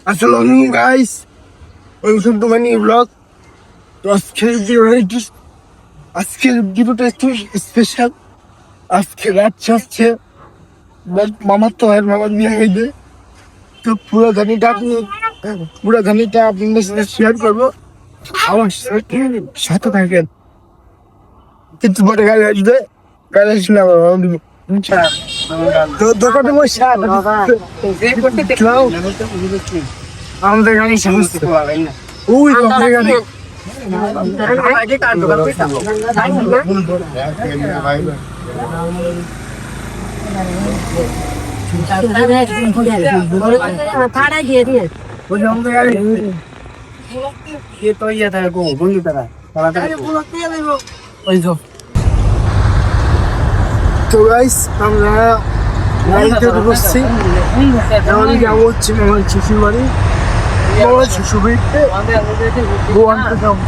Assalamualaikum guys, welcome to my new vlog. তো আজকের ভিডিওটা একটু স্পেশাল। আজকে রাত হচ্ছে মামার তো হয়, মামার বিয়ে হয়েছে। তো পুরো গানিটা আপনাদের সাথে শেয়ার করবো। আমার সাথে থাকেন, কিন্তু পরে গাড়ি আসবে, গাড়ি আসলে তো দোকানে বসে আমাদের গাড়ি সমস্ত ওই আমাদের গাড়ি তো গাইস আমরা গাড়িতে বসছি, আমি যাবো হচ্ছে আমার শ্বশুর বাড়ি। আমার শ্বশুর বাড়িতে গোয়াতে যাবো।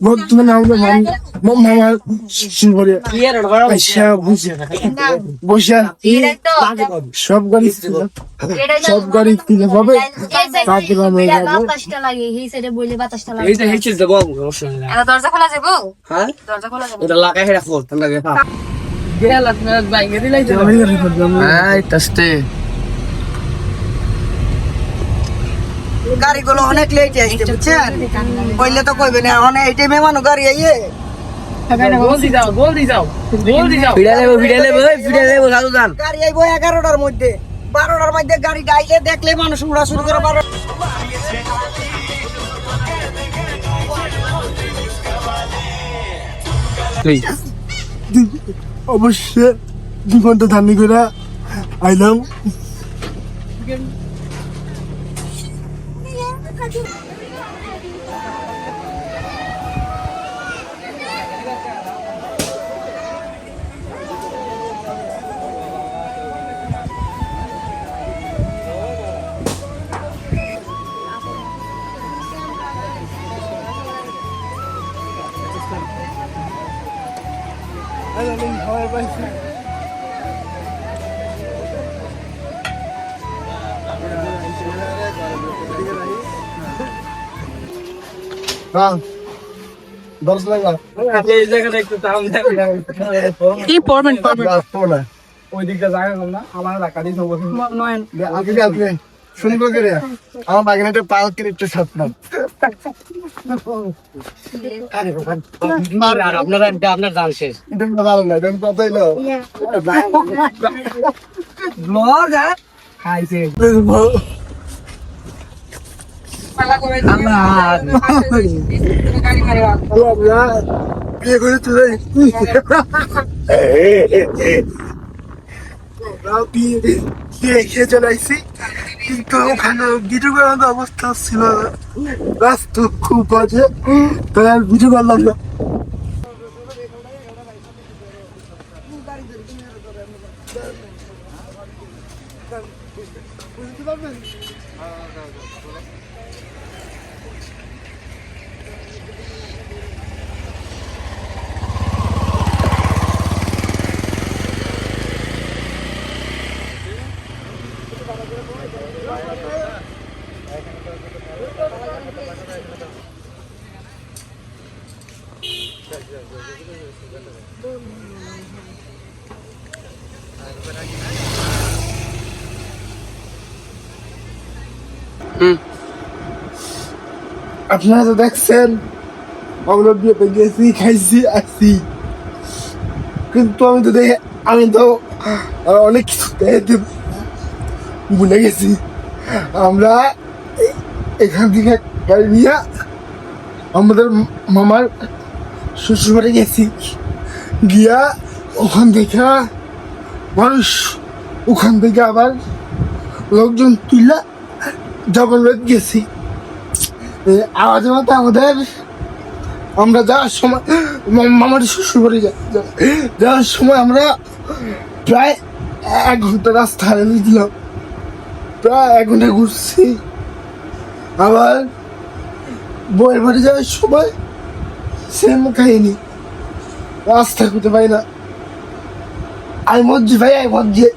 বর্তমানে আমরা মামার শ্বশুর বাড়ি বসে সব গাড়ি তুলে পাবে, তারপরে আমরা যাবো। গাড়িগুলো অনেক লেট আসছে, বুঝছেন? কইলে তো কইবে না, অনেক এই টাইমে মানুষ গাড়ি আইয়ে গাড়ি আইবো 11টার মধ্যে, 12টার মধ্যে গাড়ি আইলে দেখলে মানুষ উড়া শুরু করে। অবশ্যই 2 ঘন্টা ধানি করে আইলাম। কি পড়বেন ওই দিকটা জায়গা কম না, আমার এলাকারই শুনবো করে আমার বাগানটা পার্ক করে একটু স্বপ্ন। আপনার জান শেষ এটা ভালো না, এটা কথা হইলো বিয়ে করে চলে খেয়ে চলে আসছি, কিন্তু ওখানে ভিডিও করার মতো অবস্থা ছিল না, রাস্তা খুব বাজে, তাই আর ভিডিও করলাম না। বুঝতে পারবেন আপনারা তো দেখছেন আমরা বিয়েতে গেছি, খাইছি, আসছি, কিন্তু আমি তো অনেক কিছু ভুলে গেছি। আমরা এখান থেকে গাড়ি নিয়ে আমাদের মামার শ্বশুর বাড়ি গেছি, গিয়া ওখান থেকে মানুষ, ওখান থেকে আবার লোকজন তুলে জগন্নাথ গেছি। আওয়াজের মতো আমরা যাওয়ার সময় মামার শ্বশুর বাড়ি যাওয়ার সময় আমরা প্রায় 1 ঘন্টা রাস্তা হারিয়ে দিলাম, প্রায় 1 ঘন্টা ঘুরছি। আবার বইয়ের বাড়ি যাওয়ার সময় সেম কাহিনী, রাস্তা খুঁজে পাই না। আমি মজ্জি ভাই, আমি মজ্জি,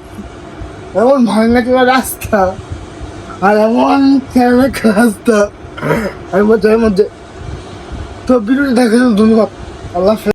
এমন ভাঙা চোরা রাস্তা আর এমন খেলা রাস্তা, আমি মধ্যে তো ভিডিওটি দেখার জন্য ধন্যবাদ। আল্লাহ হাফেজ।